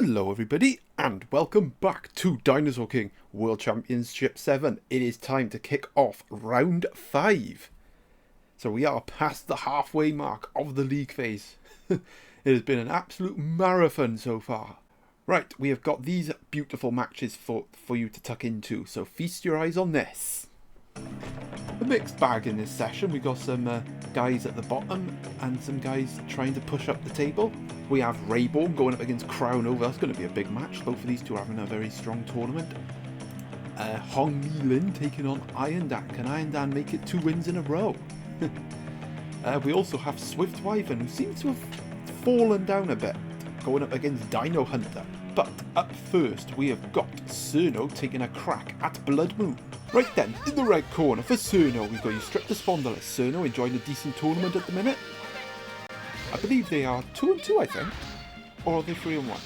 Hello everybody, and welcome back to Dinosaur King World Championship 7. It is time to kick off round 5. So we are past the halfway mark of the league phase. It has been an absolute marathon so far. Right, we have got these beautiful matches for you to tuck into, so feast your eyes on this. A mixed bag in this session. We got some guys at the bottom and some guys trying to push up the table. We have Rayborn going up against Cryonova. That's going to be a big match. Both of these two are having a very strong tournament. Meiling taking on Irondan. Can Irondan make it 2 wins in a row? We also have Swift Wyvern, who seems to have fallen down a bit, going up against Dino Hunter. But up first, we have got Cirno taking a crack at Bloodmoon. Right then, in the red corner for Cirno, we've got you Strip the Spondylus. Cirno enjoying a decent tournament at the minute. I believe they are 2-2, I think. Or are they 3-1?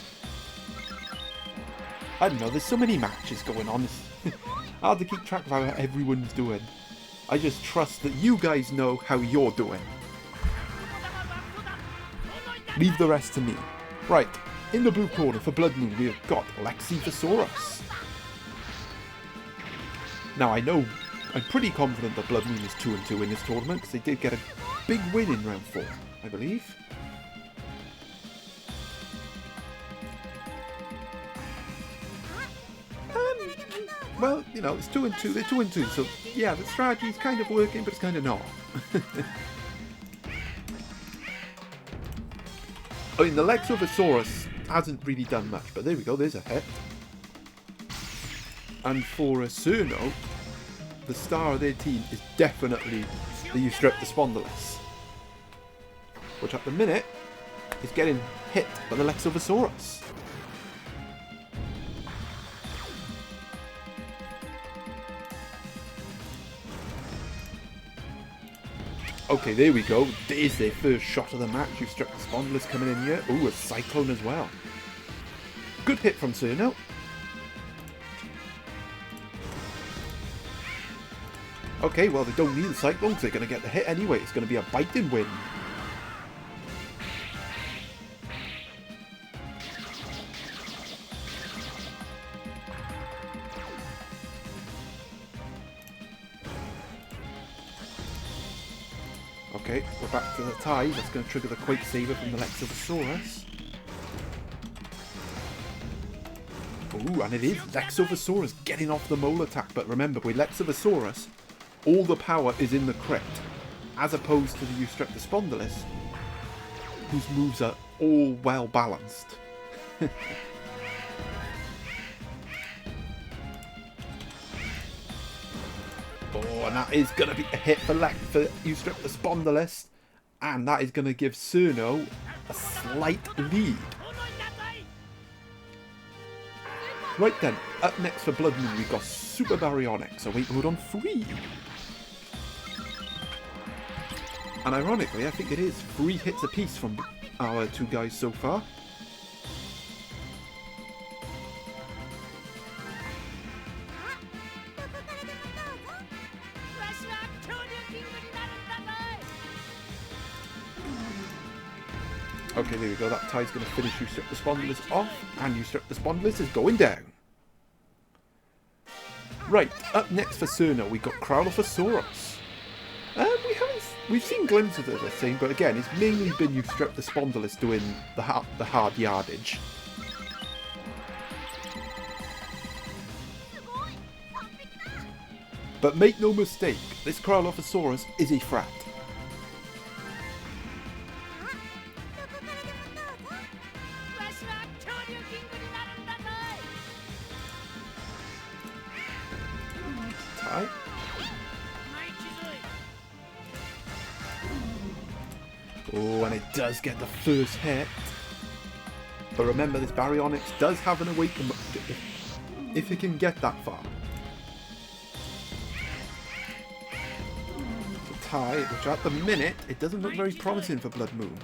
I don't know, there's so many matches going on. It's hard to keep track of how everyone's doing. I just trust that you guys know how you're doing. Leave the rest to me. Right, in the blue corner for Bloodmoon, we have got Lexiphosaurus. Now I know, I'm pretty confident that Bloodmoon is 2-2 in this tournament, because they did get a big win in round 4, I believe. Well, you know, it's 2-2, they're 2-2, so yeah, the strategy's kind of working, but it's kind of not. I mean, the Lexiphosaurus hasn't really done much, but there we go, there's a hit. And for Cirno, the star of their team is definitely the You Strip the Spondylus, which at the minute is getting hit by the Lexiphosaurus. Okay, there we go. There's their first shot of the match. You Strip the Spondylus coming in here. Ooh, a Cyclone as well. Good hit from Cirno. Okay, well, they don't need the Cyclones. They're going to get the hit anyway. It's going to be a biting win. Okay, we're back to the tie. That's going to trigger the Quake Saber from the Lexiphosaurus. Ooh, and it is Lexiphosaurus getting off the mole attack. But remember, with Lexiphosaurus, all the power is in the crit, as opposed to the You Strip the Spondylus, whose moves are all well balanced. Oh, and that is going to be a hit for You Strip the Spondylus, and that is going to give Cirno a slight lead. Right then, up next for Bloodmoon, we've got Super Baryonyx, await mode on 3. And ironically, I think it is 3 hits apiece from our 2 guys so far. Okay, there we go. That tie's going to finish You Strip the Spondylus off, and You Strip the Spondylus is going down. Right, up next for Cirno, we've got Crowlophosaurus. We've seen glimpses of this thing, but again, it's mainly been You Strip the Spondylus doing the hard yardage. But make no mistake, this Crowlophosaurus is a threat. Tie. Oh, and it does get the first hit. But remember, this Baryonyx does have an awaken if it can get that far. The tie, which at the minute, it doesn't look very promising for Bloodmoon.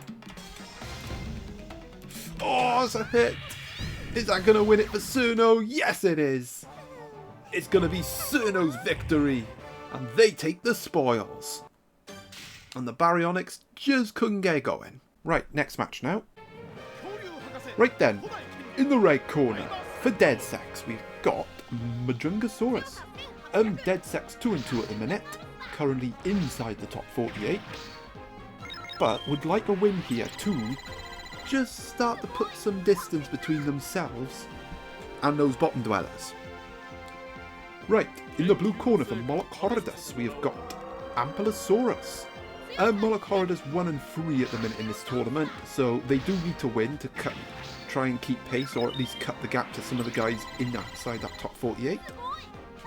Oh, it's a hit! Is that going to win it for Cirno? Yes, it is! It's going to be Cirno's victory! And they take the spoils. And the Baryonyx just couldn't get going. Right, next match now. Right then, in the right corner, for Dedsecks, we've got Majungasaurus. Dedsecks 2-2 at the minute, currently inside the top 48, but would like a win here to just start to put some distance between themselves and those bottom dwellers. Right, in the blue corner for Moloch Horridus, we have got Ankylosaurus. Moloch Horridus 1-3 at the minute in this tournament, so they do need to win to try and keep pace, or at least cut the gap to some of the guys inside that top 48.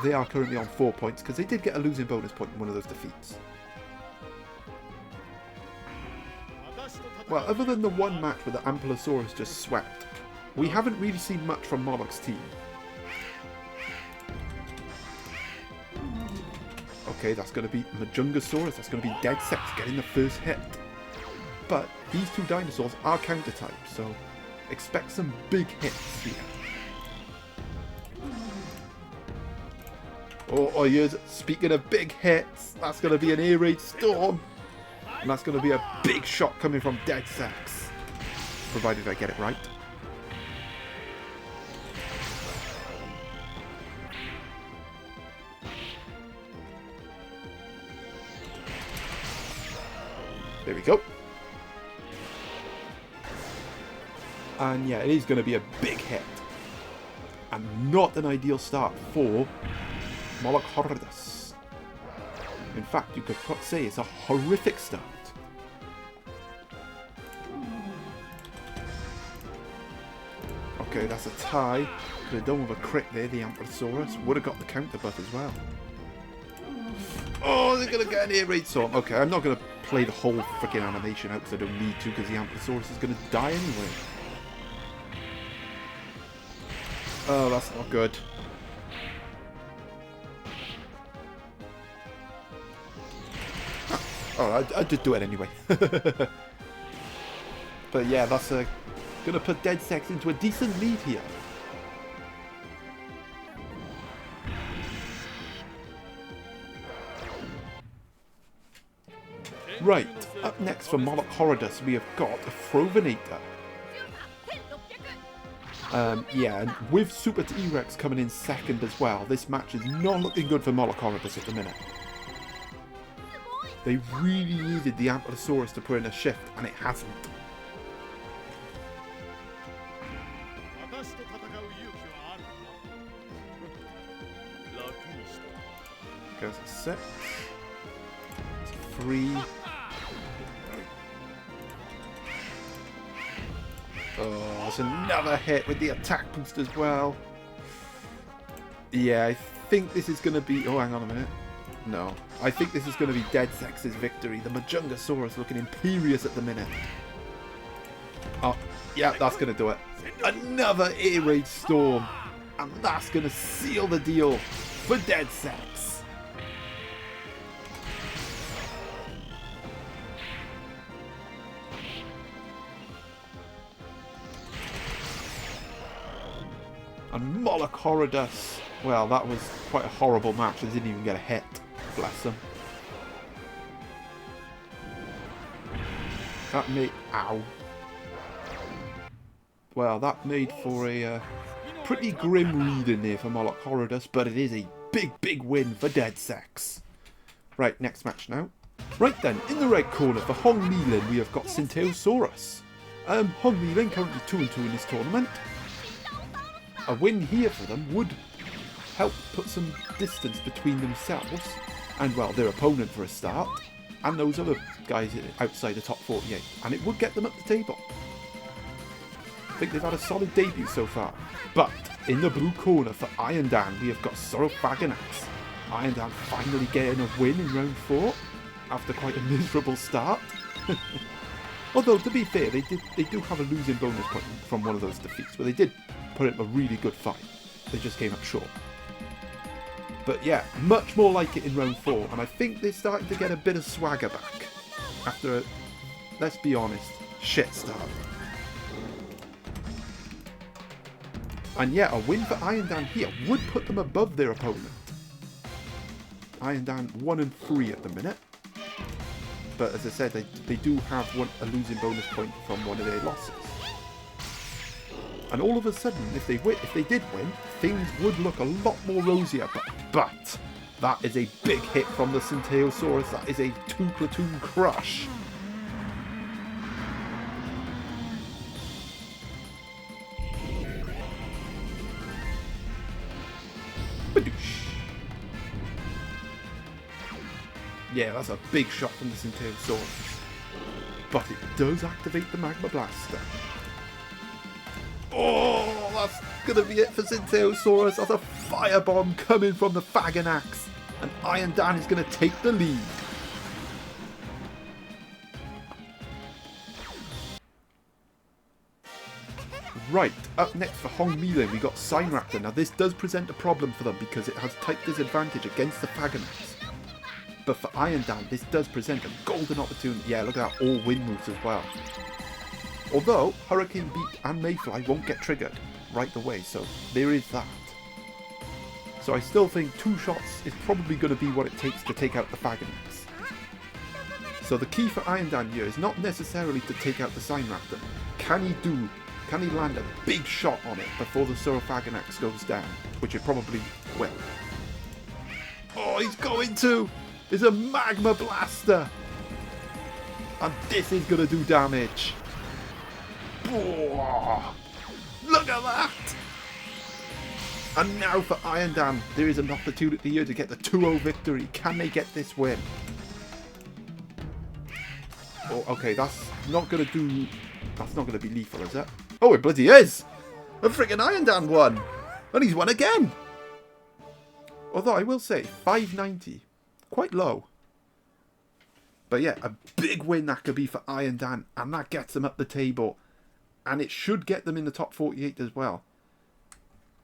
They are currently on 4 points because they did get a losing bonus point in one of those defeats. Well, other than the one match where the Ankylosaurus just swept, we haven't really seen much from Moloch's team. Okay, that's going to be Majungasaurus, that's going to be Dedsecks getting the first hit. But these two dinosaurs are counter type, so expect some big hits here. Oh, yes, speaking of big hits, that's going to be an air raid storm. And that's going to be a big shot coming from Dedsecks, provided I get it right. There we go. And yeah, it is going to be a big hit. And not an ideal start for Moloch Horridus. In fact, you could say it's a horrific start. Okay, that's a tie. Could have done with a crit there, the Ankylosaurus. Would have got the counter buff as well. Oh, they're going to get an air raid storm. Okay, I'm not going to play the whole freaking animation out because I don't need to, because the Ankylosaurus is going to die anyway. Oh, that's not good. Oh, I did do it anyway. But yeah, that's going to put Dedsecks into a decent lead here. Right, up next for Moloch Horridus, we have got a Frovinator. Yeah, and with Super T-Rex coming in second as well, this match is not looking good for Moloch Horridus at the minute. They really needed the Ankylosaurus to put in a shift, and it hasn't. Goes to 6. It's 3. Oh, it's another hit with the attack boost as well. Yeah, I think this is going to be... Oh, hang on a minute. No. I think this is going to be Dedsecks' victory. The Majungasaurus looking imperious at the minute. Oh, yeah, that's going to do it. Another air raid storm. And that's going to seal the deal for Dedsecks. And Moloch Horridus, well, that was quite a horrible match. They didn't even get a hit. Bless them. That made... Ow. Well, that made for a pretty grim read in there for Moloch Horridus, but it is a big, big win for Dedsecks. Right, next match now. Right then, in the right corner for Hong Meiling, we have got Synteosaurus. Hong Meiling currently 2-2 in this tournament. A win here for them would help put some distance between themselves and, well, their opponent for a start, and those other guys outside the top 48, and it would get them up the table. I think they've had a solid debut so far. But in the blue corner for Iron Dan, we have got Saurophaganax. Iron Dan finally getting a win in round 4 after quite a miserable start. Although, to be fair, they do have a losing bonus point from one of those defeats, where they did put up a really good fight. They just came up short. But yeah, much more like it in round 4, and I think they're starting to get a bit of swagger back after a, let's be honest, shit start. And yeah, a win for Iron Dan here would put them above their opponent. Iron Dan 1-3 at the minute. But as I said, they do have a losing bonus point from one of their losses. And all of a sudden, if they did win, things would look a lot more rosier. But that is a big hit from the Centeosaurus. That is a 2-platoon crush. Yeah, that's a big shot from the Centeosaurus. But it does activate the Magma Blaster. Oh, that's going to be it for Centeosaurus. That's a firebomb coming from the Faganax. And Iron Dan is going to take the lead. Right, up next for Hong Meiling, we got Sign-Raptor. Now this does present a problem for them because it has type disadvantage against the Faganax. But for Iron Dan, this does present a golden opportunity. Yeah, look at that, all wind moves as well. Although, Hurricane Beat and Mayfly won't get triggered right away, so there is that. So I still think 2 shots is probably going to be what it takes to take out the Faganax. So the key for Iron Dan here is not necessarily to take out the Sign-Raptor. Can he land a big shot on it before the Saurophaganax goes down? Which it probably will. Oh, he's going to! It's a Magma Blaster! And this is going to do damage. Oh, look at that! And now for Iron Dan, there is an opportunity here to get the 2-0 victory. Can they get this win? Oh, okay, that's not going to be lethal, is it? Oh, it bloody is! A freaking Iron Dan won! And he's won again! Although I will say, 590. Quite low. But yeah, a big win that could be for Iron Dan. And that gets them up the table. And it should get them in the top 48 as well.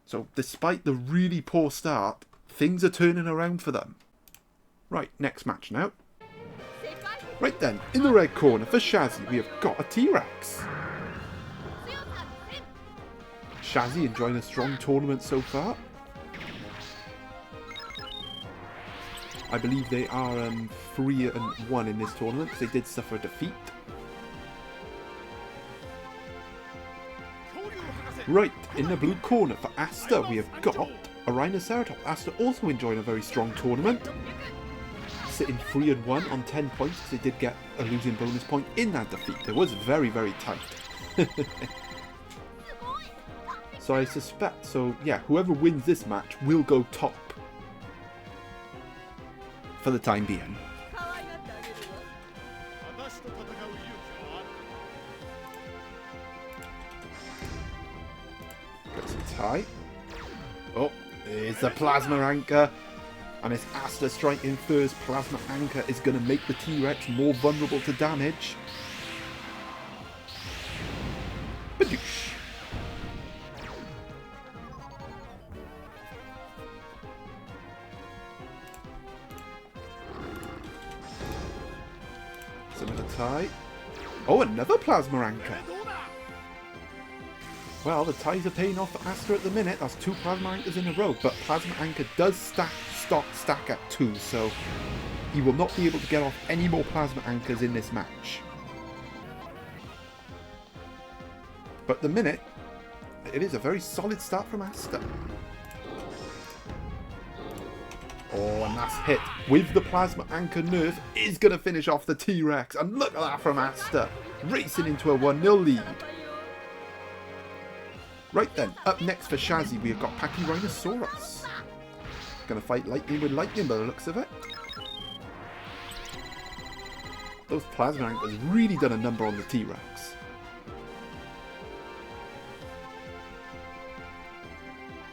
So despite the really poor start, things are turning around for them. Right, next match now. Right then, in the red corner for Shazzy, we have got a T-Rex. Shazzy enjoying a strong tournament so far. I believe they are 3-1 in this tournament because they did suffer a defeat. Right, in the blue corner for Asta, we have got a Rhinoceratops. Asta also enjoying a very strong tournament. Sitting 3-1 on 10 points because they did get a losing bonus point in that defeat. It was very, very tight. So I suspect, yeah, whoever wins this match will go top. For the time being. Gets a tie. Oh, there's the Plasma Anchor. And it's Asta striking first. Plasma Anchor is going to make the T-Rex more vulnerable to damage. Badoosh. Another tie. Oh, another Plasma Anchor. Well, the ties are paying off for Asta at the minute. That's 2 Plasma Anchors in a row. But Plasma Anchor does stack at 2, so he will not be able to get off any more Plasma Anchors in this match. But at the minute, it is a very solid start from Asta. Oh, and that's hit with the Plasma Anchor nerf is going to finish off the T-Rex. And look at that from Asta, racing into a 1-0 lead. Right then, up next for Shazzy, we have got Pachyrhinosaurus. Going to fight lightning with lightning by the looks of it. Those Plasma Anchors really done a number on the T-Rex.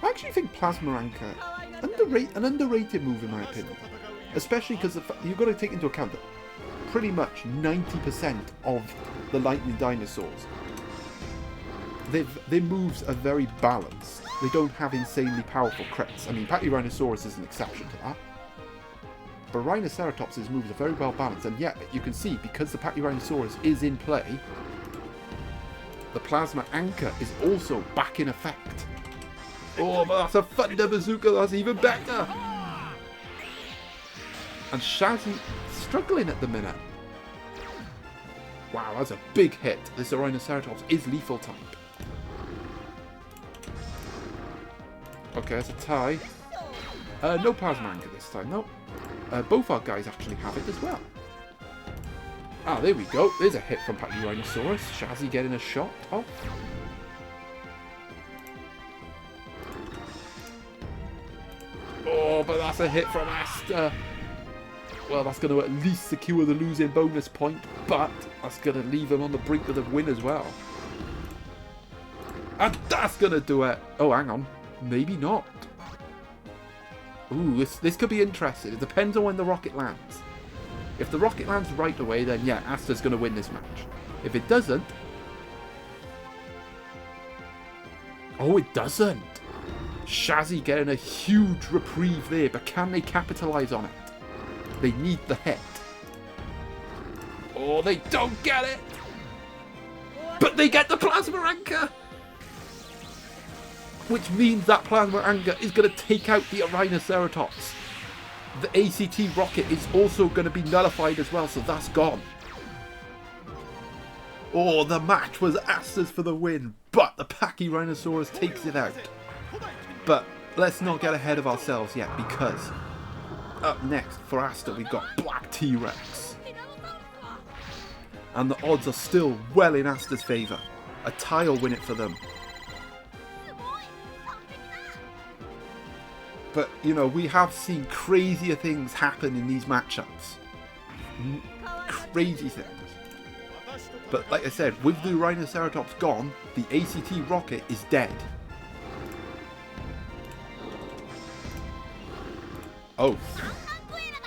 I actually think Plasma Anchor an underrated move in my opinion, especially because you've got to take into account that pretty much 90% of the lightning dinosaurs, their moves are very balanced. They don't have insanely powerful crits. I mean, Pachyrhinosaurus is an exception to that, but Rhinoceratops' moves are very well balanced, and yet you can see because the Pachyrhinosaurus is in play, the Plasma Anchor is also back in effect. Oh, but that's a Thunder Bazooka, that's even better! And Shazzy struggling at the minute. Wow, that's a big hit. This Rhinoceratops is lethal type. Okay, that's a tie. No Plasma Anchor this time, no. Both our guys actually have it as well. Ah, there we go. There's a hit from Pachyrhinosaurus. Shazzy getting a shot off. Oh, but that's a hit from Asta. Well, that's going to at least secure the losing bonus point, but that's going to leave him on the brink of the win as well. And that's going to do it. Oh, hang on. Maybe not. Ooh, this could be interesting. It depends on when the rocket lands. If the rocket lands right away, then yeah, Asta's going to win this match. If it doesn't... Oh, it doesn't. Shazzy getting a huge reprieve there, but can they capitalise on it? They need the hit. Oh, they don't get it! But they get the Plasma Anchor! Which means that Plasma Anchor is going to take out the Rhinoceratops. The ACT rocket is also going to be nullified as well, so that's gone. Oh, the match was Asta's for the win, but the Pachyrhinosaurus takes it out. But let's not get ahead of ourselves yet, because up next for Asta we've got Black T-Rex. And the odds are still well in Asta's favour. A tie will win it for them. But, you know, we have seen crazier things happen in these matchups. Crazy things. But like I said, with the Rhinoceratops gone, the ACT rocket is dead. Oh.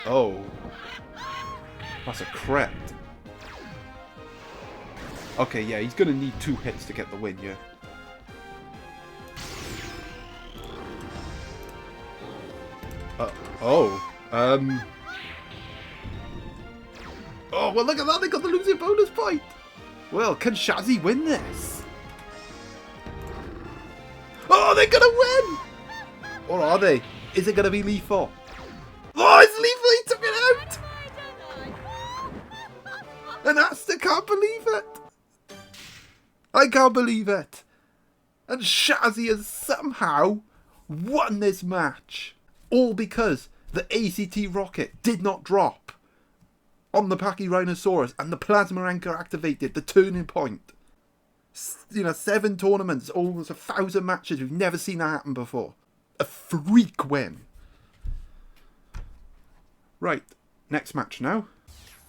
Oh. That's a crit. Okay, yeah, he's going to need 2 hits to get the win, yeah. Oh, well, look at that. They got the losing bonus point. Well, can Shazzy win this? Oh, they're going to win. Or are they? Is it going to be lethal? Oh, it's lethal. He took it out. And Asta can't believe it. I can't believe it. And Shazzy has somehow won this match. All because the ACT rocket did not drop on the Pachyrhinosaurus and the Plasma Anchor activated, the turning point. You know, 7 tournaments, almost 1,000 matches. We've never seen that happen before. A freak win. Right, next match now.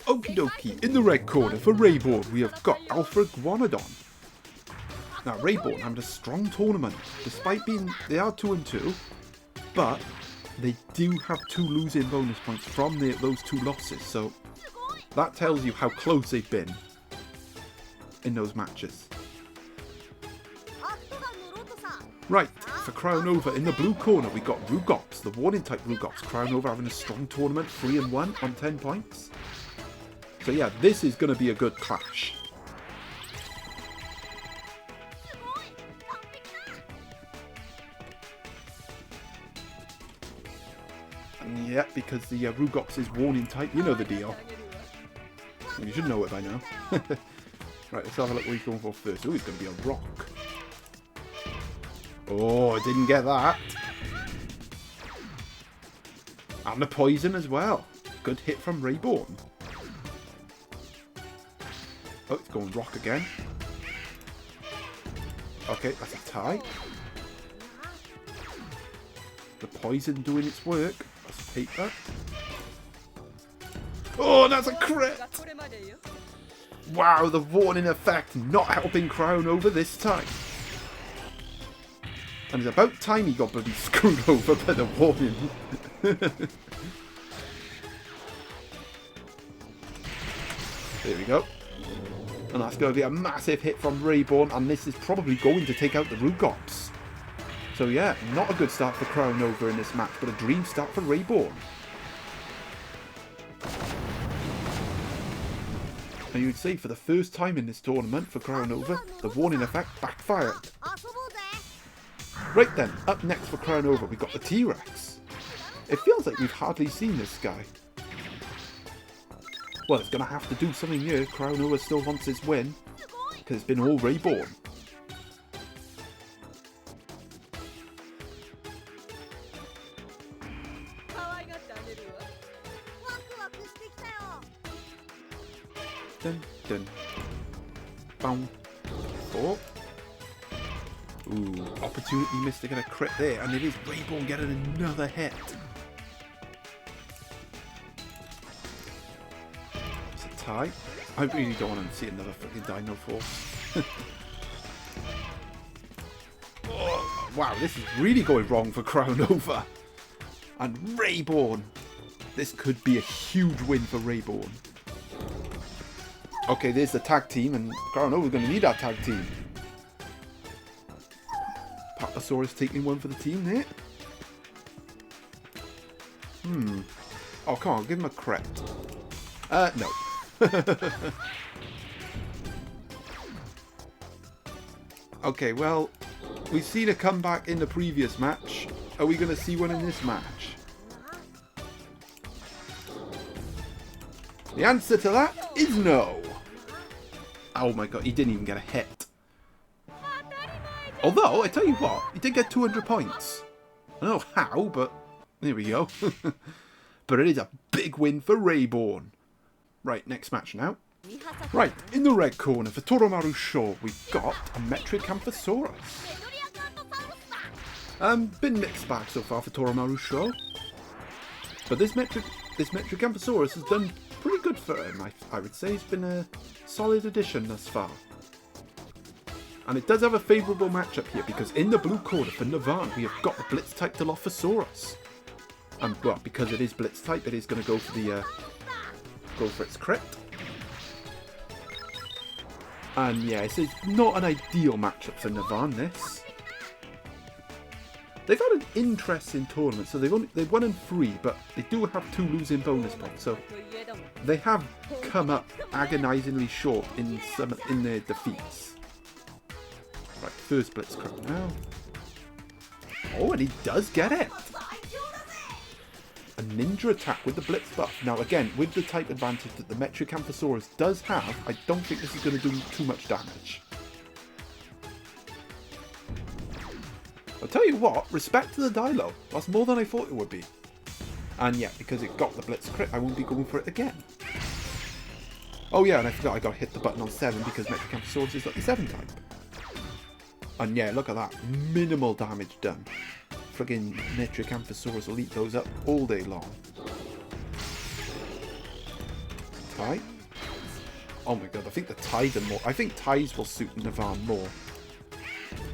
Okie dokie, in the red corner for Rayborn, we have got Alpha Iguanodon. Now, Rayborn having a strong tournament, despite being, they are 2-2, but they do have 2 losing bonus points from those 2 losses, so that tells you how close they've been in those matches. Right, for Cryonova in the blue corner, we got Rugops, the warning type Rugops. Cryonova having a strong tournament, 3-1 on 10 points. So yeah, this is going to be a good clash. And yeah, because the Rugops is warning type, you know the deal. You should know it by now. Right, let's have a look what he's going for first. Oh, he's going to be a rock. Oh, I didn't get that. And the poison as well. Good hit from Rayborn. Oh, it's going rock again. Okay, that's a tie. The poison doing its work. Let's take that. Oh, that's a crit! Wow, the warning effect not helping Cryonova this time. And it's about time he got bloody screwed over by the warning. There we go. And that's going to be a massive hit from Rayborn, and this is probably going to take out the Rugops. So yeah, not a good start for Cryonova in this match, but a dream start for Rayborn. And you'd say for the first time in this tournament for Cryonova, the warning effect backfired. Right then, up next for Cryonova, we've got the T-Rex. It feels like we've hardly seen this guy. Well, it's going to have to do something here. Cryonova still wants his win, because it's been all Rayborn. Dun, dun. Boom. Oh. Ooh, opportunity missed to get a crit there, and it is Rayborn getting another hit. It's a tie. I really don't want to see another freaking Dino Force. Oh, wow, this is really going wrong for Cryonova. And Rayborn. This could be a huge win for Rayborn. Okay, there's the tag team, and Cryonova is going to need that tag team. Papasaurus taking one for the team there. Oh, come on, give him a crit. No. Okay, well, we've seen a comeback in the previous match. Are we going to see one in this match? The answer to that is no. Oh my god, he didn't even get a hit. Although, I tell you what, he did get 200 points. I don't know how, but there we go. But it is a big win for Rayborn. Right, next match now. Right, in the red corner for Toramaru Shou, we've got a Metricanthosaurus. Been mixed bag so far for Toramaru Shou. But this Metricanthosaurus has done pretty good for him, I would say. It's been a solid addition thus far. And it does have a favourable matchup here, because in the blue corner for Navan, we have got the Blitz type Dilophosaurus. And well, because it is Blitz type, it is going to go for the its crit. And yeah, it's not an ideal matchup for Navan, this. They've had an interesting tournament, so they've won in 3, but they do have 2 losing bonus points, so they have come up agonisingly short in their defeats. Right, first Blitz crit now. Oh, and he does get it! A ninja attack with the Blitz buff. Now again, with the type advantage that the Metricanthosaurus does have, I don't think this is going to do too much damage. I'll tell you what, respect to the Dilo. That's more than I thought it would be. And yeah, because it got the Blitz crit, I won't be going for it again. Oh yeah, and I forgot I got to hit the button on 7 because Metricanthosaurus is like the 7 type. And yeah, look at that. Minimal damage done. Friggin' Metricanthosaurus will eat those up all day long. Tie. Oh my god, I think the ties are more. I think ties will suit Navan more.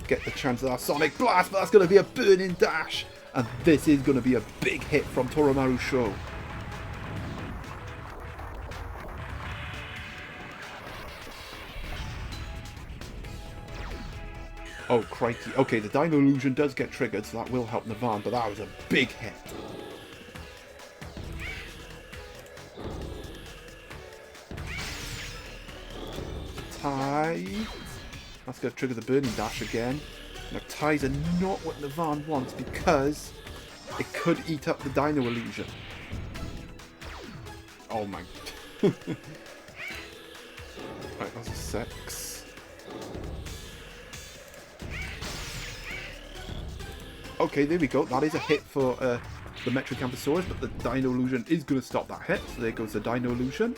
Get the chance of that Sonic Blast, but that's going to be a burning dash. And this is going to be a big hit from Toramaru Shou. Oh, crikey. Okay, the Dino Illusion does get triggered, so that will help Navan, but that was a big hit. Tie. That's going to trigger the Burning Dash again. Now, ties are not what Navan wants because it could eat up the Dino Illusion. Oh my... Right, that's a 6. Okay, there we go. That is a hit for the Metricanthosaurus, but the Dino Illusion is going to stop that hit. So there goes the Dino Illusion.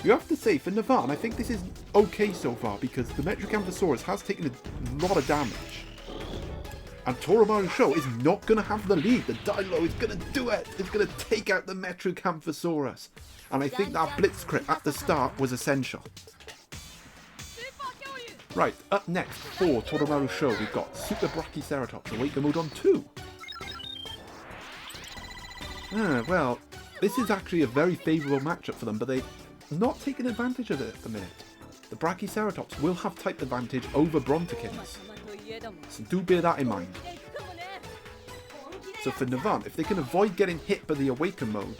You have to say, for Navan, I think this is okay so far, because the Metricanthosaurus has taken a lot of damage. And Toramaru Shou is not going to have the lead. The Dilo is going to do it. It's going to take out the Metricanthosaurus. And I think that Blitz crit at the start was essential. Right, up next for Toramaru Shou, we've got Super Brachyceratops Awaken Mode on 2. Well, this is actually a very favourable matchup for them, but they're not taking advantage of it at the minute. The Brachyceratops will have type advantage over Brontikins, so do bear that in mind. So for Navan, if they can avoid getting hit by the Awaken Mode,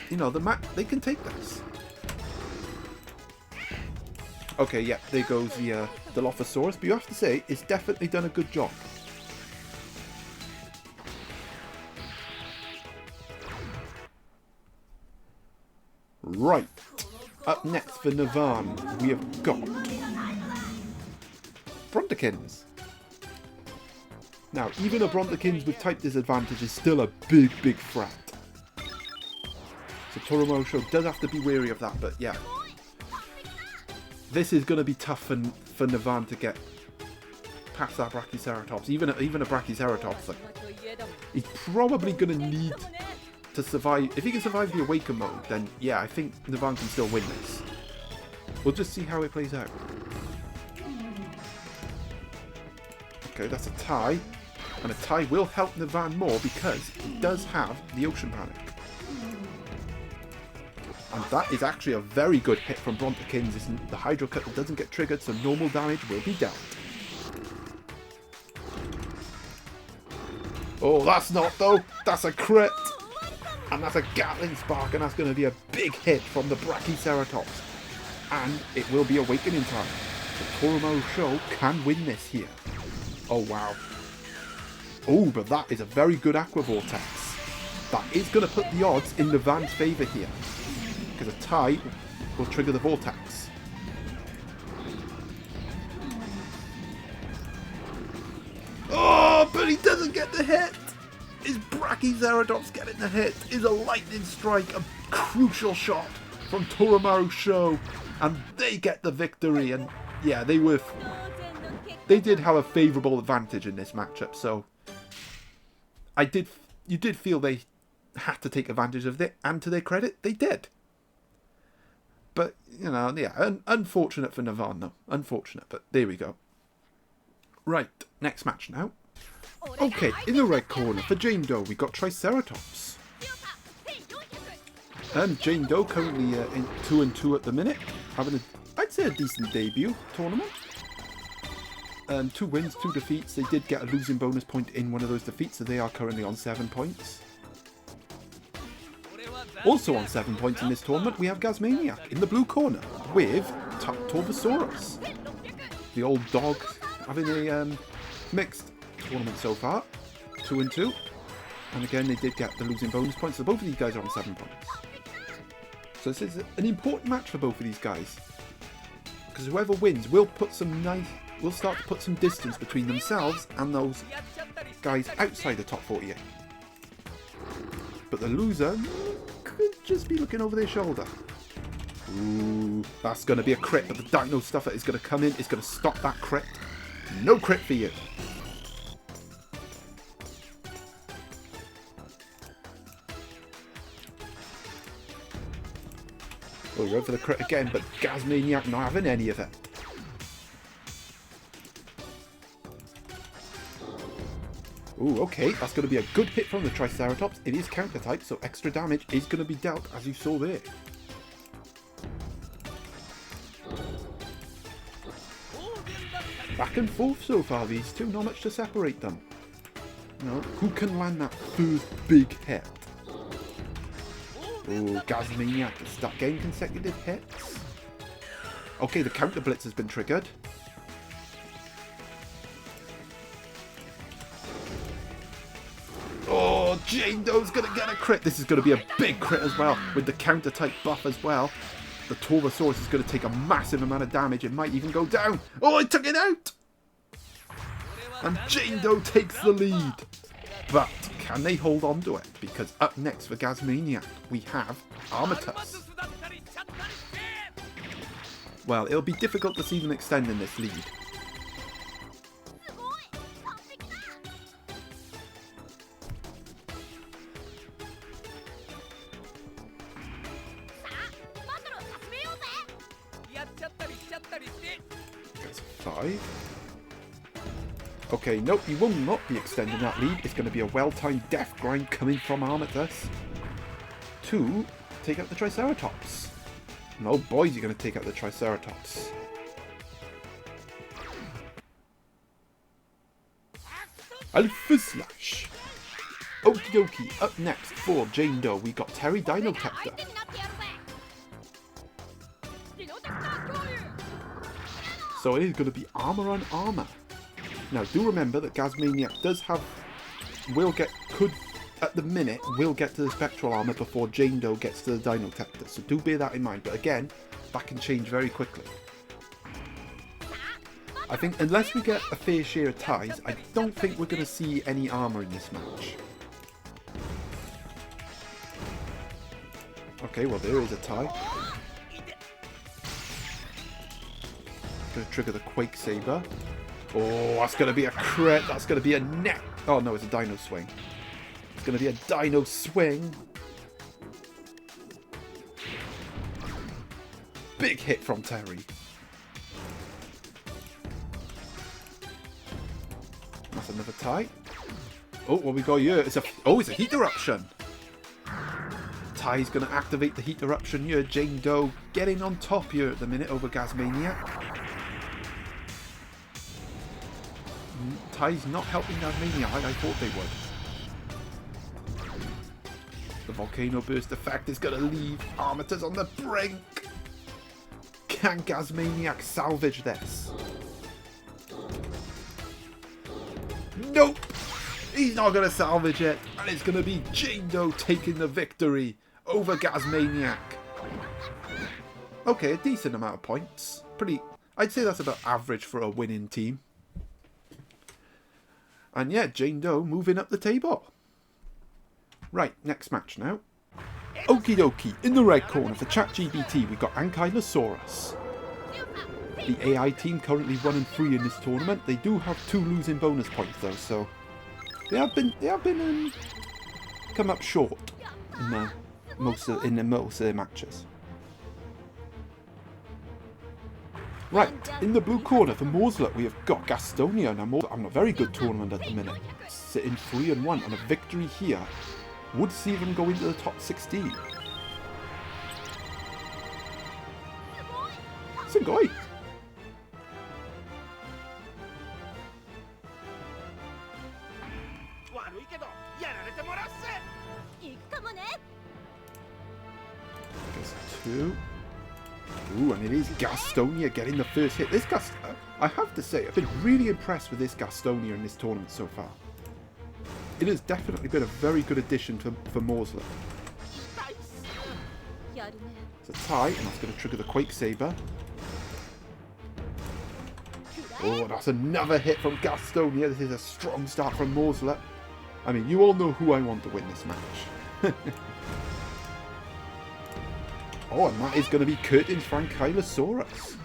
you know, they can take this. Okay, yeah, there goes the Dilophosaurus, but you have to say, it's definitely done a good job. Right, up next for Navan, we have got Brontikins. Now, even a Brontekins with type disadvantage is still a big, big threat. So Toramaru Shou does have to be wary of that, but yeah. This is going to be tough for Navan to get past that Brachioceratops. Even a Brachioceratops, like, he's probably going to need to survive. If he can survive the Awaken mode, then yeah, I think Navan can still win this. We'll just see how it plays out. Okay, that's a tie. And a tie will help Navan more because he does have the Ocean Panic. And that is actually a very good hit from Brontekins. The Hydro Cut doesn't get triggered, so normal damage will be dealt. Oh, that's not though. That's a crit. And that's a Gatling Spark, and that's going to be a big hit from the Brachioceratops. And it will be Awakening time. So Toramaru Shou can win this here. Oh, wow. Oh, but that is a very good Aqua Vortex. That is going to put the odds in Navan's favour here. Because a tie will trigger the Vortex. Oh, but he doesn't get the hit! Is Brachioceratops getting the hit? Is a Lightning Strike a crucial shot from Toramaru Shou? And they get the victory. And yeah, they did have a favourable advantage in this matchup. So you did feel they had to take advantage of it, and to their credit, they did. But, you know, yeah, unfortunate for Navan, though. Unfortunate, but there we go. Right, next match now. Okay, in the red corner for Jane Doe, we got Triceratops. Jane Doe currently in 2-2 at the minute, having I'd say a decent debut tournament. 2 wins, 2 defeats. They did get a losing bonus point in one of those defeats, so they are currently on 7 points. Also on 7 points in this tournament, we have Gasmaniac in the blue corner with Torvosaurus. The old dog having a mixed tournament so far. 2-2. And again, they did get the losing bonus points, so both of these guys are on 7 points. So this is an important match for both of these guys. Because whoever wins will start to put some distance between themselves and those guys outside the top 48. But the loser could just be looking over their shoulder. Ooh, that's going to be a crit, but the Dino Stuffer is going to come in. It's going to stop that crit. No crit for you. Oh, we went for the crit again, but Gasmaniac not having any of it. Ooh, okay, that's going to be a good hit from the Triceratops. It is counter type, so extra damage is going to be dealt, as you saw there. Back and forth so far, these two, not much to separate them. No, who can land that first big hit? Oh, Gasmaniac to start getting consecutive hits. Okay, the counter blitz has been triggered. Oh, Jane Doe's going to get a crit. This is going to be a big crit as well, with the counter type buff as well. The Torvosaurus is going to take a massive amount of damage. It might even go down. Oh, I took it out! And Jane Doe takes the lead. But can they hold on to it? Because up next for Gasmaniac, we have Armatus. Well, it'll be difficult to see them extending this lead. That's 5. Okay, nope, you will not be extending that lead. It's going to be a well-timed death grind coming from Armatus to take out the Triceratops. And oh boy, you're going to take out the Triceratops. Alpha Slash. Okie dokie, up next for Jane Doe, we got Terry Dino Chapter. So it is going to be armor on armor. Now, do remember that Gasmaniac will get to the Spectral Armor before Jane Doe gets to the Dino Chapter. So do bear that in mind. But again, that can change very quickly. I think unless we get a fair share of ties, I don't think we're going to see any armor in this match. Okay, well there is a tie. Going to trigger the Quake Saber. Oh, that's going to be a crit. That's going to be a net. Oh no, it's a Dino Swing. It's going to be a Dino Swing. Big hit from Terry. That's another tie. Oh, what we got here? It's a heat eruption. Ty's going to activate the heat eruption here. Jane Doe getting on top here at the minute over Gasmaniac. Ty's not helping Gasmaniac like I thought they would. The volcano burst effect is going to leave Armitage on the brink. Can Gasmaniac salvage this? Nope! He's not going to salvage it. And it's going to be Jane Doe taking the victory over Gasmaniac. Okay, a decent amount of points. I'd say that's about average for a winning team. And yeah, Jane Doe moving up the table. Right, next match now. Okie dokie, in the red corner for ChatGPT, we've got Ankylosaurus. The AI team currently 1-3 in this tournament. They do have 2 losing bonus points though, so they have been come up short in most of their matches. Right, in the blue corner for Mauselet, we have got Gastonia. Now, Mauselet having a very good tournament at the minute, sitting 3-1, and a victory here would see them go into the top 16. Sugoi! There's 2. Ooh, and it is Gastonia getting the first hit. I have to say, I've been really impressed with this Gastonia in this tournament so far. It has definitely been a very good addition for Mauselet. It's a tie, and that's going to trigger the Quake Saber. Oh, that's another hit from Gastonia. This is a strong start from Mauselet. I mean, you all know who I want to win this match. Oh, and that is going to be Curtin's Ankylosaurus.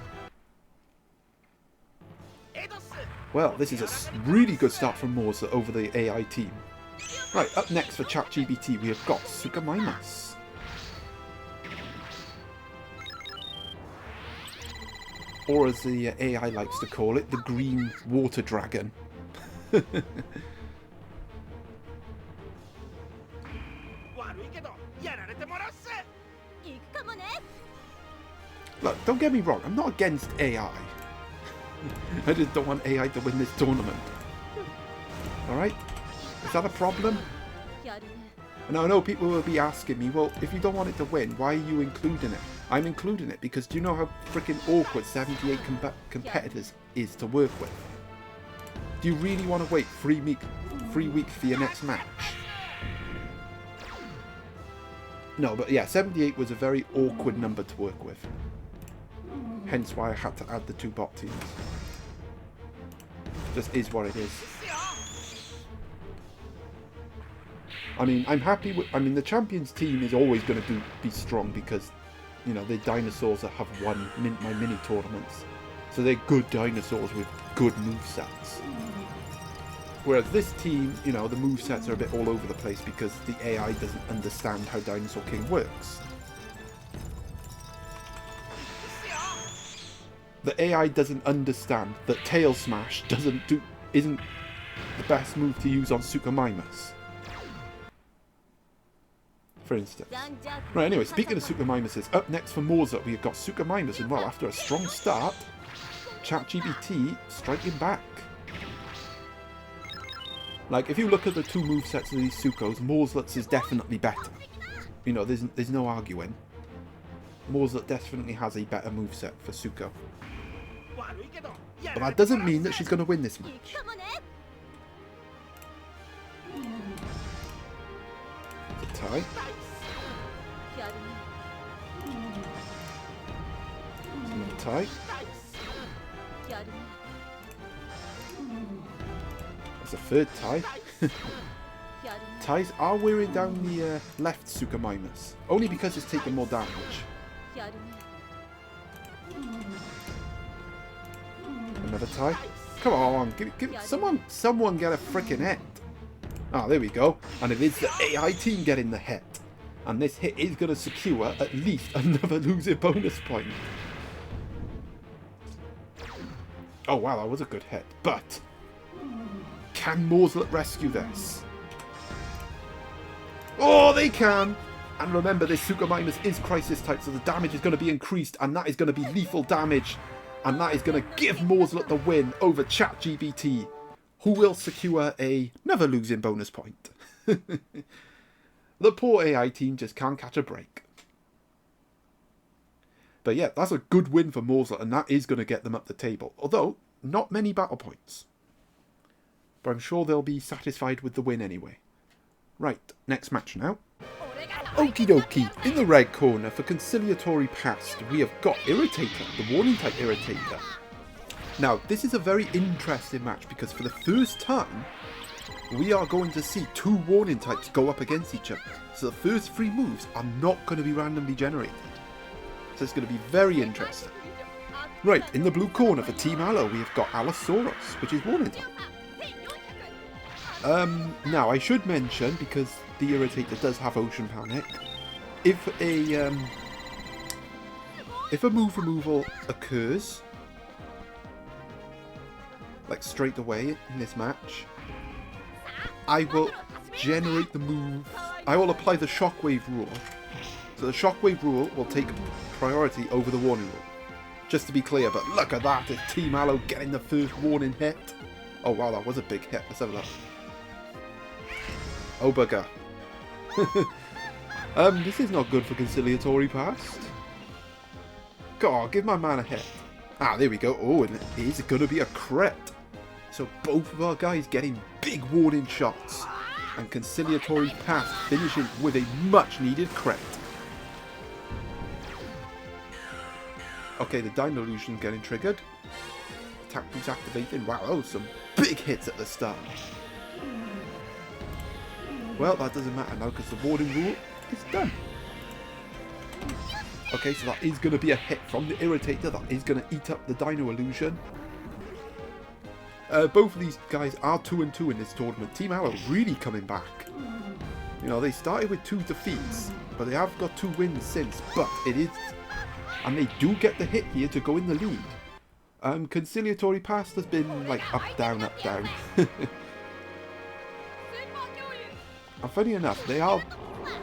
Well, this is a really good start from Mauselet over the AI team. Right, up next for ChatGPT, we have got Suchomimus. Or as the AI likes to call it, the green water dragon. Look, don't get me wrong, I'm not against AI. I just don't want AI to win this tournament. Alright? Is that a problem? And I know people will be asking me, well, if you don't want it to win, why are you including it? I'm including it because do you know how freaking awkward 78 competitors is to work with? Do you really want to wait 3 weeks for your next match? No, but yeah, 78 was a very awkward number to work with. Hence why I had to add the 2 bot teams. Just is what it is. I mean, I'm happy with... I mean, the champions team is always going to be strong because, you know, they're dinosaurs that have won my mini tournaments. So they're good dinosaurs with good movesets. Whereas this team, you know, the movesets are a bit all over the place because the AI doesn't understand how Dinosaur King works. The AI doesn't understand that Tail Smash isn't the best move to use on Suchomimus. For instance. Right, anyway, speaking of Suchomimuses, up next for Mauselet, we've got Suchomimus, and well, after a strong start, ChatGPT striking back. Like, if you look at the 2 movesets of these Suchos, Mauselet's is definitely better. You know, there's no arguing. Mauselet definitely has a better moveset for Sucho. But that doesn't mean that she's going to win this match. It's a tie. It's another tie. That's a third tie. Ties are wearing down the left Suka minus, only because it's taking more damage. Another tie. Come on, give someone get a freaking hit. Ah, there we go. And it is the AI team getting the hit. And this hit is going to secure at least another loser bonus point. Oh wow, that was a good hit. But can Mauselet rescue this? Oh, they can! And remember, this Suka minus is crisis type, so the damage is going to be increased, and that is going to be lethal damage. And that is going to give Mauselet the win over ChatGPT, who will secure another losing bonus point. The poor AI team just can't catch a break. But yeah, that's a good win for Mauselet, and that is going to get them up the table. Although, not many battle points. But I'm sure they'll be satisfied with the win anyway. Right, next match now. Okie dokie, in the red corner for Conciliatory Past, we have got Irritator, the Warning type Irritator. Now, this is a very interesting match because for the first time, we are going to see two Warning types go up against each other. So the first three moves are not going to be randomly generated. So it's going to be very interesting. Right, in the blue corner for Team Allo, we have got Allosaurus, which is Warning type. Now, I should mention, because the Irritator does have Ocean Panic, if a move removal occurs, like straight away in this match, I will generate the move, I will apply the Shockwave rule. So the Shockwave rule will take priority over the Warning rule. Just to be clear, but look at that, it's Team Allo getting the first Warning hit. Oh wow, that was a big hit, let's have a look. Oh bugger. This is not good for Conciliatory Past. God, give my man a hit. Ah, there we go. Oh, and it is going to be a crit. So both of our guys getting big warning shots. And Conciliatory Past finishing with a much needed crit. Okay, the Dino Illusion getting triggered. Attack boost activated. Wow, those some big hits at the start. Well, that doesn't matter now because the warning rule is done. Okay, so that is going to be a hit from the Irritator. That is going to eat up the Dino Illusion. Both of these guys are 2-2 in this tournament. Team Allo really coming back. You know, they started with 2 defeats, but they have got 2 wins since. But it is... And they do get the hit here to go in the lead. Conciliatory Past has been like up, down, up, down. And funny enough, they are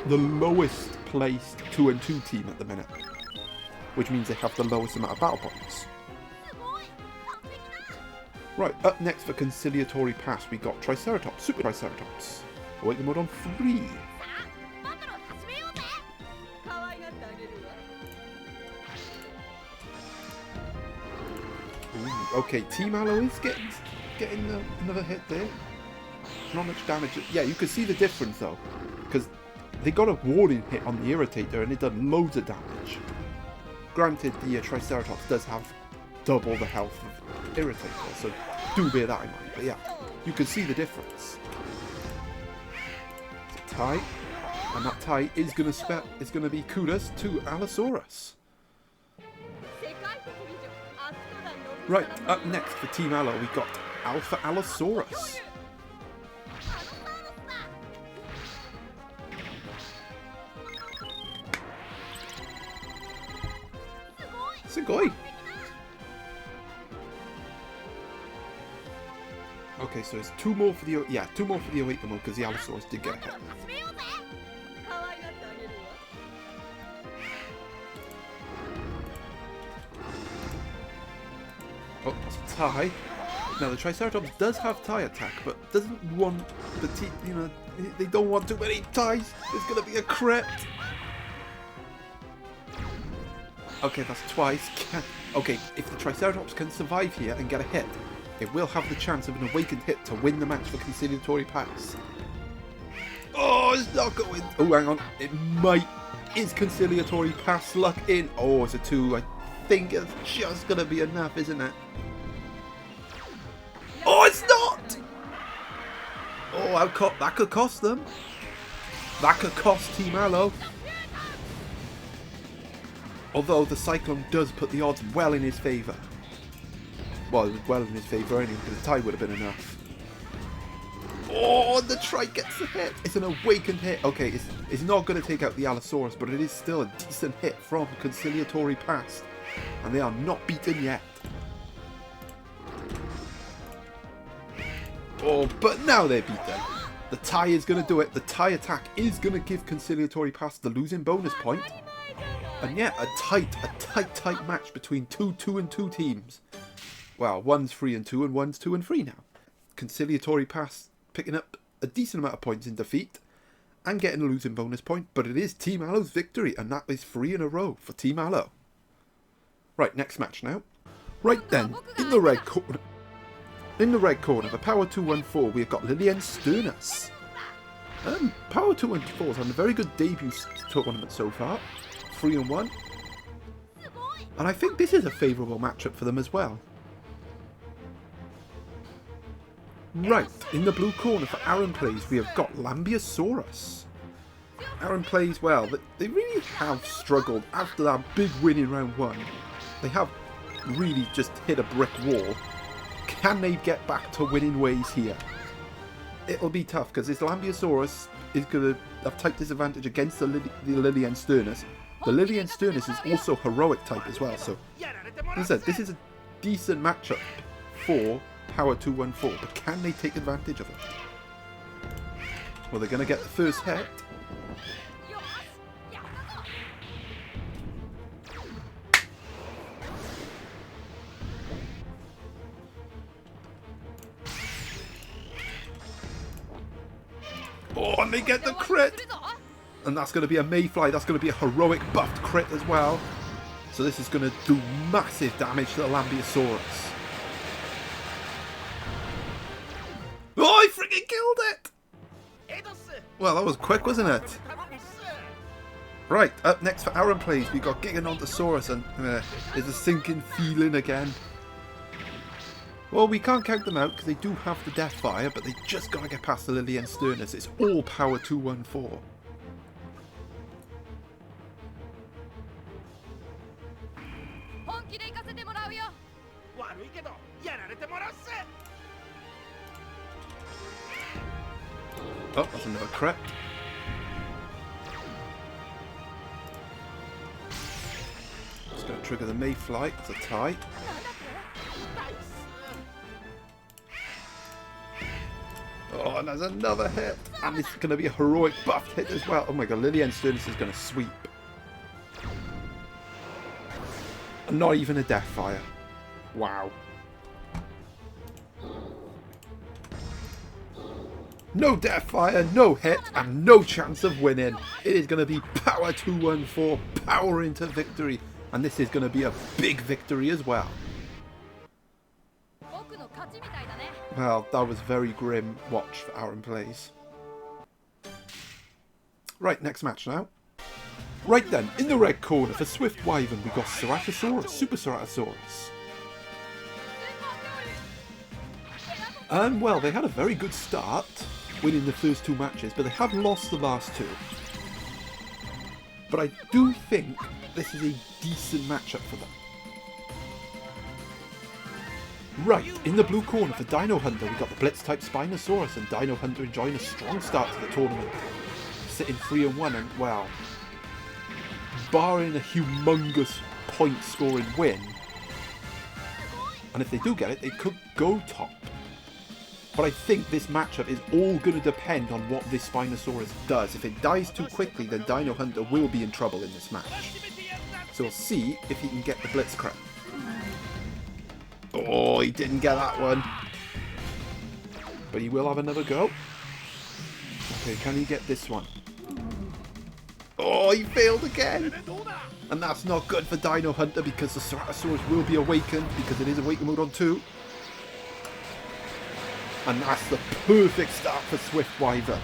the lowest placed 2-2 team at the minute. Which means they have the lowest amount of battle points. Right, up next for Conciliatory Past, we got Triceratops, Super Triceratops. Awaken mode on 3. Ooh, okay, Team Allo is getting another hit there. Not much damage. Yeah, you can see the difference though, because they got a warning hit on the Irritator and it done loads of damage. Granted, the Triceratops does have double the health of Irritator, so do bear that in mind. But yeah, you can see the difference. It's a tie, and that tie is gonna be kudos to Allosaurus. Right, up next for Team Allo, we got Alpha Allosaurus. Sugoi. Okay, so it's 2 more for the 2 more for the Awaken mode because the Allosaurus did get a hit. Oh, that's a tie. Now the Triceratops does have tie attack, but doesn't want the you know, they don't want too many ties. There's gonna be a crit. Okay, that's twice. Okay, if the Triceratops can survive here and get a hit, it will have the chance of an awakened hit to win the match for Conciliatory Past. Oh, it's not going. Oh, hang on. It might. Is Conciliatory Past luck in? Oh, it's a 2. I think it's just going to be enough, isn't it? Oh, it's not! that could cost them. That could cost Team Allo. Although the Cyclone does put the odds well in his favour. Well, it was well in his favour anyway, because the tie would have been enough. Oh, the trike gets the hit. It's an awakened hit. Okay, it's not going to take out the Allosaurus, but it is still a decent hit from Conciliatory past. And they are not beaten yet. Oh, but now they're beaten. The tie is going to do it. The tie attack is going to give Conciliatory past the losing bonus point. And yeah, a tight match between 2-2-2 teams. Well, one's 3-2 and one's 2-3 now. Conciliatory past picking up a decent amount of points in defeat and getting a losing bonus point, but it is Team Allo's victory, and that is 3 in a row for Team Allo. Right, next match now. Right then, in the red corner, for Power 214, we've got Lilian Sternus. Power 214 has had a very good debut tournament so far, 3-1, and I think this is a favourable matchup for them as well. Right, in the blue corner for Aaron Plays, we have got Lambeosaurus. Aaron Plays, well, they really have struggled after that big win in round 1. They have really just hit a brick wall. Can they get back to winning ways here? It'll be tough, because this Lambeosaurus is going to have type disadvantage against the Lilian Sternus. The Lilian Sternus is also heroic type as well, so as I said, this is a decent matchup for Power 214, but can they take advantage of it? Well, they're going to get the first hit. Oh, and they get the crit! And that's going to be a Mayfly, that's going to be a heroic buffed crit as well. So this is going to do massive damage to the Lambeosaurus. Oh, I freaking killed it! Well, that was quick, wasn't it? Right, up next for Aaron Plays, we got Giganotosaurus, and there's a sinking feeling again. Well, we can't count them out because they do have the Death Fire, but they just got to get past the Lilian Sternus. It's all Power 214. Oh, that's another crit. Just going to trigger the Mayfly. It's a tie. Oh, and there's another hit. And it's going to be a heroic buffed hit as well. Oh my god, Lilian Sternus is going to sweep. And not even a Death Fire. Wow. No Death Fire, no hit, and no chance of winning. It is going to be Power 214, power into victory. And this is going to be a big victory as well. Well, that was very grim watch for Aaron Plays. Right, next match now. Right then, in the red corner for Swift Wyvern, we've got Ceratosaurus, Super Ceratosaurus. And well, they had a very good start, winning the first 2 matches, but they have lost the last 2. But I do think this is a decent matchup for them. Right, in the blue corner for Dino Hunter, we've got the Blitz-type Spinosaurus, and Dino Hunter enjoying a strong start to the tournament. Sitting 3-1, and well, barring a humongous point-scoring win, and if they do get it, they could go top. But I think this matchup is all going to depend on what this Spinosaurus does. If it dies too quickly, then Dino Hunter will be in trouble in this match. So we'll see if he can get the Blitz crit. Oh, he didn't get that one. But he will have another go. Okay, can he get this one? Oh, he failed again. And that's not good for Dino Hunter because the Ceratosaurus will be awakened because it is awakened mode on 2. And that's the perfect start for Swift Wyvern.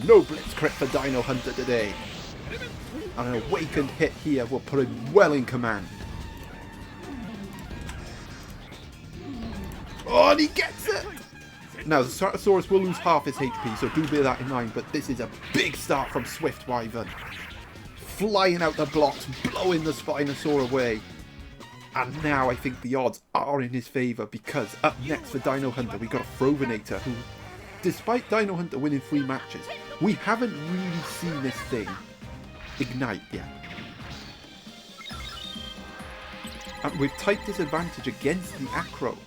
No Blitz crit for Dino Hunter today. And an awakened hit here will put him well in command. Oh, and he gets it! Now, the Ceratosaurus will lose half its HP, so do bear that in mind, but this is a big start from Swift Wyvern. Flying out the blocks, blowing the Spinosaur away. And now I think the odds are in his favour, because up next for Dino Hunter, we got a Frovinator who, despite Dino Hunter winning 3 matches, we haven't really seen this thing ignite yet. And with type disadvantage against the Acro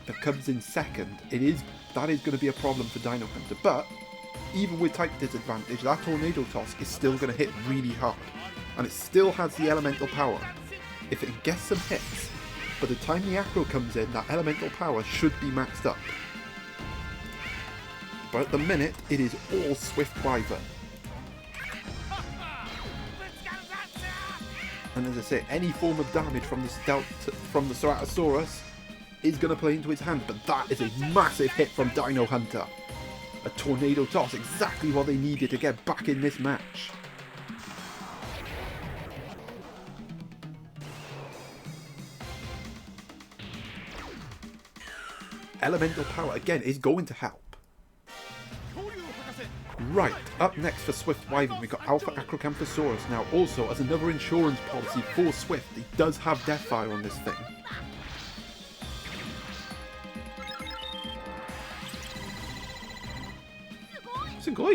that comes in second, that is going to be a problem for Dino Hunter. But even with type disadvantage, that Tornado Toss is still going to hit really hard. And it still has the elemental power. If it gets some hits, by the time the Acro comes in, that elemental power should be maxed up. But at the minute, it is all Swift Wyvern. And as I say, any form of damage from the Ceratosaurus is going to play into his hand, but that is a massive hit from Dino Hunter. A Tornado Toss, exactly what they needed to get back in this match. Elemental power, again, is going to help. Right, up next for Swift Wyvern, we've got Alpha Acrocanthosaurus. Now, also, as another insurance policy for Swift, he does have Deathfire on this thing. Sugoi!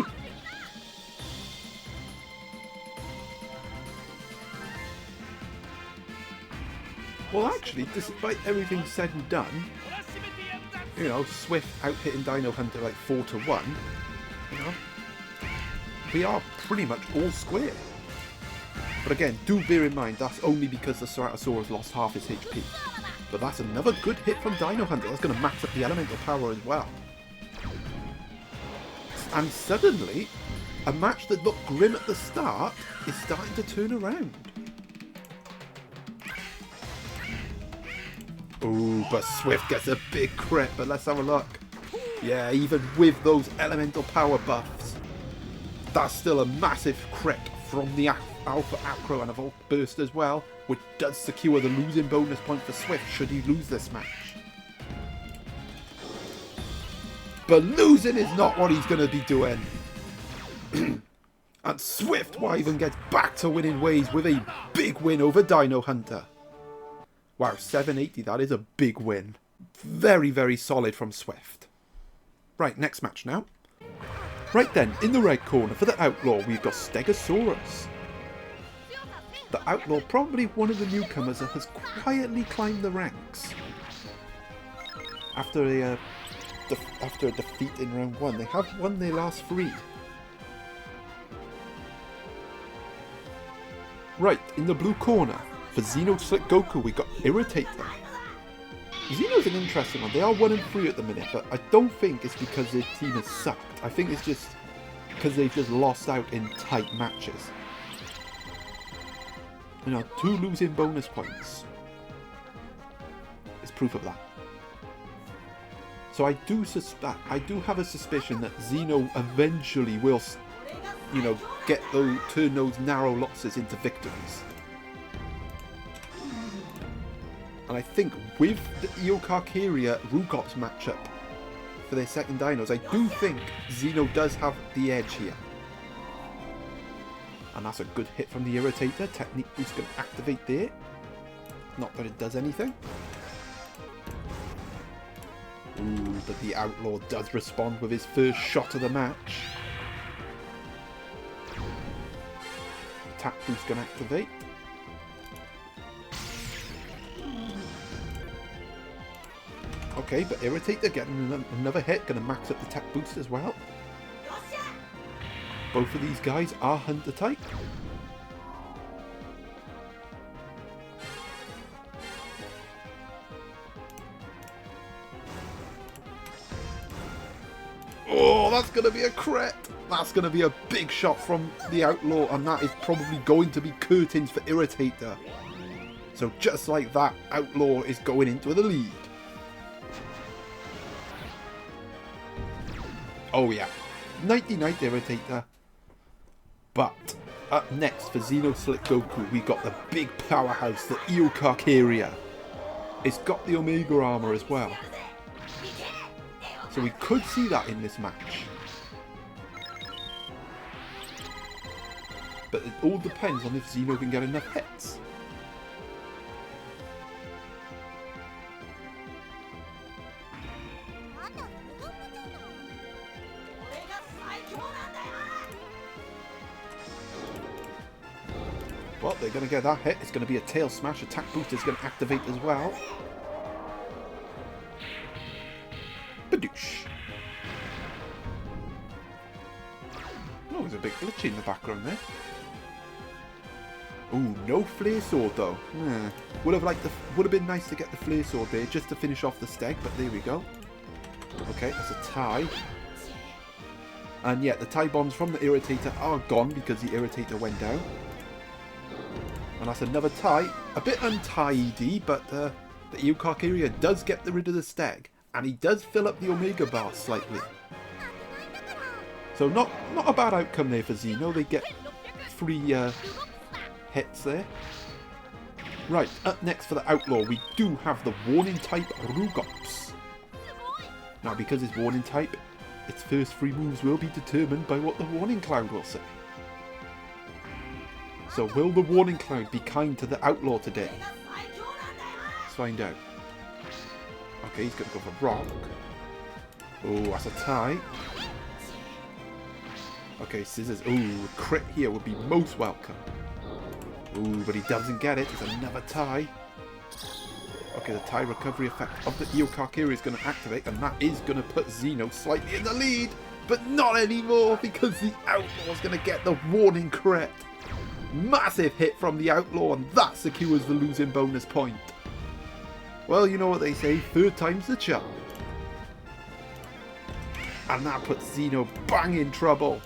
Well, actually, despite everything said and done, you know, Swift out-hitting Dino Hunter like 4-1, you know, we are pretty much all square. But again, do bear in mind, that's only because the Ceratosaurus lost half his HP. But that's another good hit from Dino Hunter. That's going to max up the elemental power as well. And suddenly, a match that looked grim at the start is starting to turn around. Ooh, but Swift gets a big crit, but let's have a look. Yeah, even with those elemental power buffs, that's still a massive crit from the Alpha Acro and a Volt Burst as well, which does secure the losing bonus point for Swift should he lose this match. But losing is not what he's going to be doing. And Swift Wyvern gets back to winning ways with a big win over Dino Hunter. Wow, 780, that is a big win. Very, very solid from Swift. Right, next match now. Right then, in the red corner for the Outlaw, we've got Stegosaurus. The Outlaw, probably one of the newcomers that has quietly climbed the ranks. After a defeat in round 1, they have won their last 3. Right, in the blue corner, for XenoSlickGoku, we got Irritator. Xeno's an interesting one. They are 1-3 at the minute, but I don't think it's because their team has sucked. I think it's just because they've just lost out in tight matches. You know, 2 losing bonus points is proof of that. So I do have a suspicion that Xeno eventually will, you know, turn those narrow losses into victories. And I think with the Eocarcharia Rugops matchup for their second dinos, I do think Xeno does have the edge here. And that's a good hit from the Irritator. Technique boost can activate there. Not that it does anything. Ooh, but the Outlaw does respond with his first shot of the match. Attack boost can activate. Okay, but Irritator getting another hit, going to max up the tech boost as well. Both of these guys are Hunter type. Oh, that's going to be a crit. That's going to be a big shot from the Outlaw, and that is probably going to be curtains for Irritator. So just like that, Outlaw is going into the lead. Oh yeah, 99 Irritator. But up next for XenoSlickGoku, we got the big powerhouse, the Eocarcharia. It's got the Omega armor as well. So we could see that in this match. But it all depends on if Xeno can get enough hits. Well, they're going to get that hit. It's going to be a tail smash. Attack boost is going to activate as well. Badoosh. Oh, there's a big glitch in the background there. Ooh, no flare sword though. Would have been nice to get the flare sword there just to finish off the steg, but there we go. Okay, that's a tie. And yeah, the tie bombs from the irritator are gone because the irritator went down. And that's another tie. A bit untidy, but the Eocarcharia does get rid of the steg. And he does fill up the Omega bar slightly. So not a bad outcome there for Xeno. They get 3 hits there. Right, up next for the Outlaw, we do have the Warning type Rugops. Now, because it's Warning type, its first 3 moves will be determined by what the Warning Cloud will say. So will the Warning Cloud be kind to the Outlaw today? Let's find out. Okay, he's going to go for Rock. Oh, that's a tie. Okay, Scissors. Ooh, a crit here would be most welcome. Ooh, but he doesn't get it. It's another tie. Okay, the tie recovery effect of the Eocarcharia is going to activate, and that is going to put Xeno slightly in the lead. But not anymore, because the Outlaw is going to get the Warning crit. Massive hit from the Outlaw, and that secures the losing bonus point. Well, you know what they say, 3rd time's the charm. And that puts Xeno bang in trouble.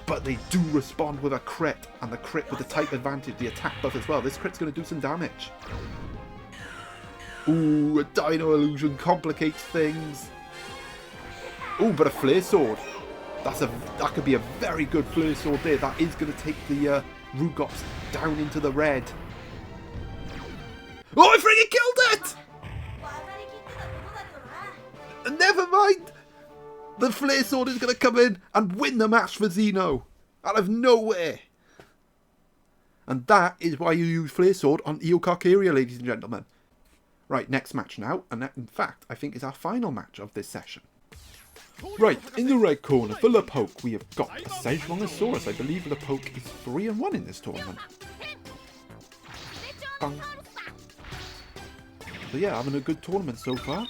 But they do respond with a crit, and the crit with the type advantage, the attack buff as well. This crit's going to do some damage. Ooh, a Dino Illusion complicates things. Ooh, but a Flare Sword. That could be a very good Flare Sword there. That is going to take the Rugops down into the red. Oh, I freaking killed it! Never mind! The Flare Sword is going to come in and win the match for Xeno. Out of nowhere. And that is why you use Flare Sword on Eocarcharia, ladies and gentlemen. Right, next match now. And that, in fact, I think is our final match of this session. Right, in the red corner for LePoke, we have got a Szechuanosaurus. I believe LePoke is 3-1 in this tournament. Bang. So yeah, having a good tournament so far.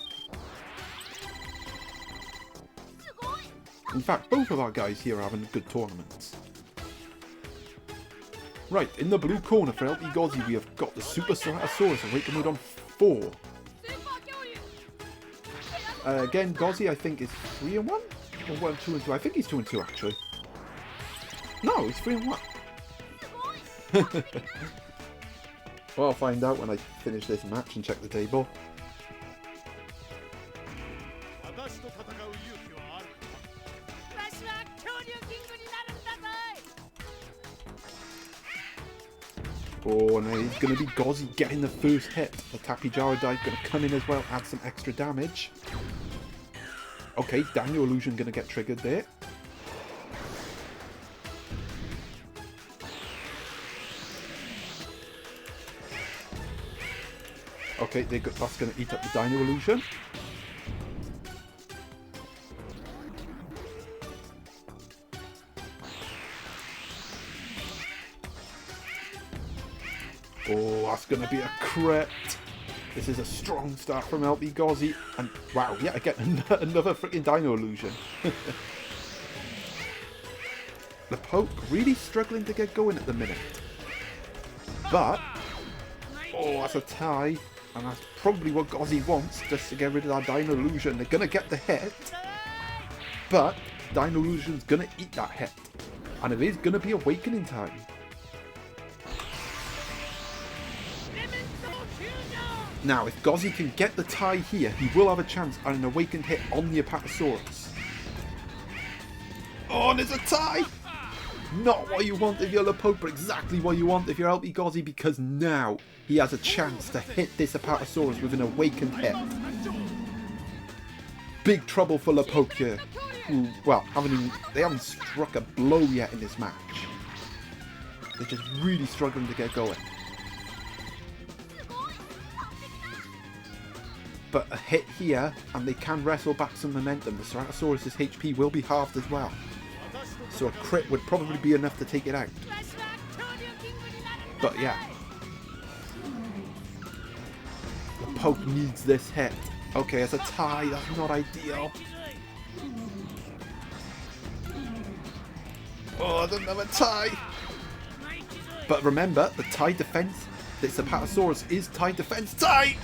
In fact, both of our guys here are having good tournaments. Right, in the blue corner for LPGozzzi, we have got the Super Ceratosaurus awakened mode on 4. Again, Gozzi, I think, is 3-1? Or 2-2? I think he's 2-2, actually. No, he's 3-1. Well, I'll find out when I finish this match and check the table. Oh, no, it's going to be Gozzi getting the first hit. The Tapijara dive going to come in as well, add some extra damage. Okay, Dino Illusion going to get triggered there. Okay, that's going to eat up the Dino Illusion. Oh, that's going to be a crit. This is a strong start from LPGozzzi. And wow, yeah, again, another freaking Dino Illusion. LePoke really struggling to get going at the minute. But, oh, that's a tie. And that's probably what Gozzi wants, just to get rid of that Dino Illusion. They're going to get the hit. But, Dino Illusion's going to eat that hit. And it is going to be awakening time. Now, if Gozzi can get the tie here, he will have a chance at an awakened hit on the Apatosaurus. Oh, and there's a tie! Not what you want if you're LePoke, but exactly what you want if you're LPGozzzi, because now he has a chance to hit this Apatosaurus with an awakened hit. big trouble for LePoke here, who, well, they haven't struck a blow yet in this match. They're just really struggling to get going. But a hit here, and they can wrestle back some momentum. The Ceratosaurus' HP will be halved as well. So a crit would probably be enough to take it out. But yeah. LePoke needs this hit. Okay, it's a tie. That's not ideal. Oh, there's another tie. But remember, the tie defense, the Ceratosaurus is tie defense tight.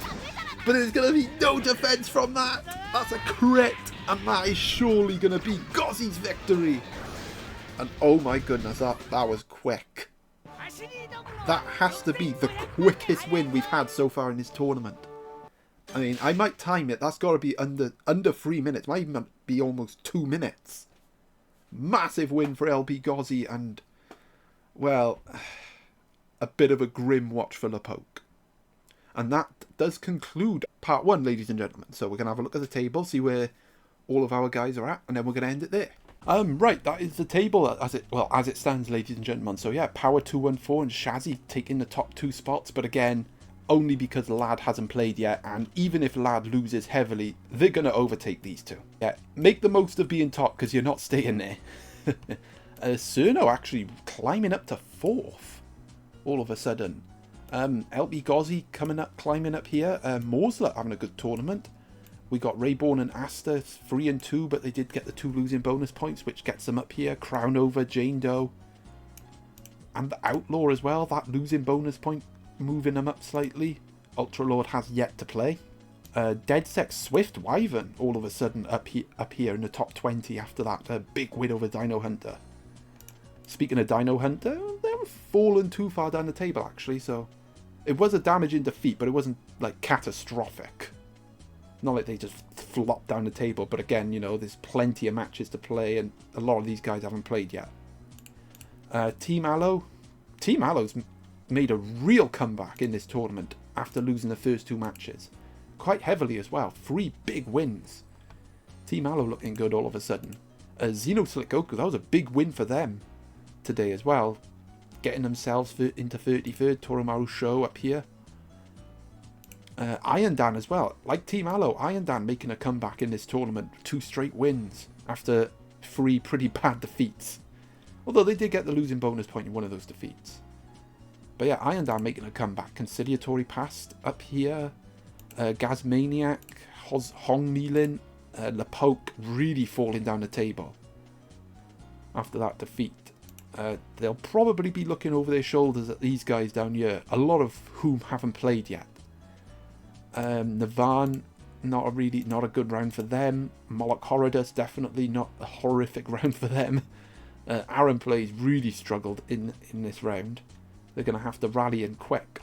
But there's going to be no defense from that. That's a crit. And that is surely going to be Gozzi's victory. And oh my goodness, that was quick. That has to be the quickest win we've had so far in this tournament. I mean, I might time it. That's got to be under 3 minutes. Might even be almost 2 minutes. Massive win for LPGozzzi and, well, a bit of a grim watch for LePoke. And that does conclude part 1, ladies and gentlemen. So we're going to have a look at the table, see where all of our guys are at, and then we're going to end it there. Right, that is the table as it stands, ladies and gentlemen. So yeah, Power 214 and Shazzy taking the top 2 spots, but again, only because Lad hasn't played yet, and even if Lad loses heavily, they're going to overtake these two. Yeah, make the most of being top, because you're not staying there. Cirno actually climbing up to 4th, all of a sudden. LPGozzzi climbing up here. Mauselet having a good tournament. We got Rayborn and Asta 3 and 2, but they did get the 2 losing bonus points, which gets them up here. Cryonova, Jane Doe, and the Outlaw as well. That losing bonus point moving them up slightly. Ultra Lord has yet to play. Dedsecks, Swift, Wyvern all of a sudden up here in the top 20 after that big win over Dino Hunter. Speaking of Dino Hunter, they haven't fallen too far down the table actually, so it was a damaging defeat, but it wasn't like catastrophic. Not like they just flopped down the table, but again, you know, there's plenty of matches to play, and a lot of these guys haven't played yet. Team Allo. Team Allo's made a real comeback in this tournament after losing the first 2 matches. Quite heavily as well. 3 big wins. Team Allo looking good all of a sudden. XenoSlickGoku, that was a big win for them today as well. Getting themselves into 33rd. Toramaru Shou up here. Iron Dan as well. Like Team Allo, Iron Dan making a comeback in this tournament. 2 straight wins after 3 pretty bad defeats. Although they did get the losing bonus point in one of those defeats. But yeah, Iron Dan making a comeback. Conciliatory passed up here. Gasmaniac, Meiling, LePoke really falling down the table after that defeat. They'll probably be looking over their shoulders at these guys down here, a lot of whom haven't played yet. Navan, not a good round for them. Moloch, Horridus, definitely not a horrific round for them. Aaron plays really struggled in this round. They're going to have to rally in quick.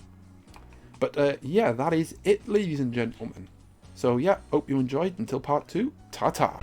But yeah, that is it, ladies and gentlemen. So yeah, hope you enjoyed. Until part 2, ta-ta.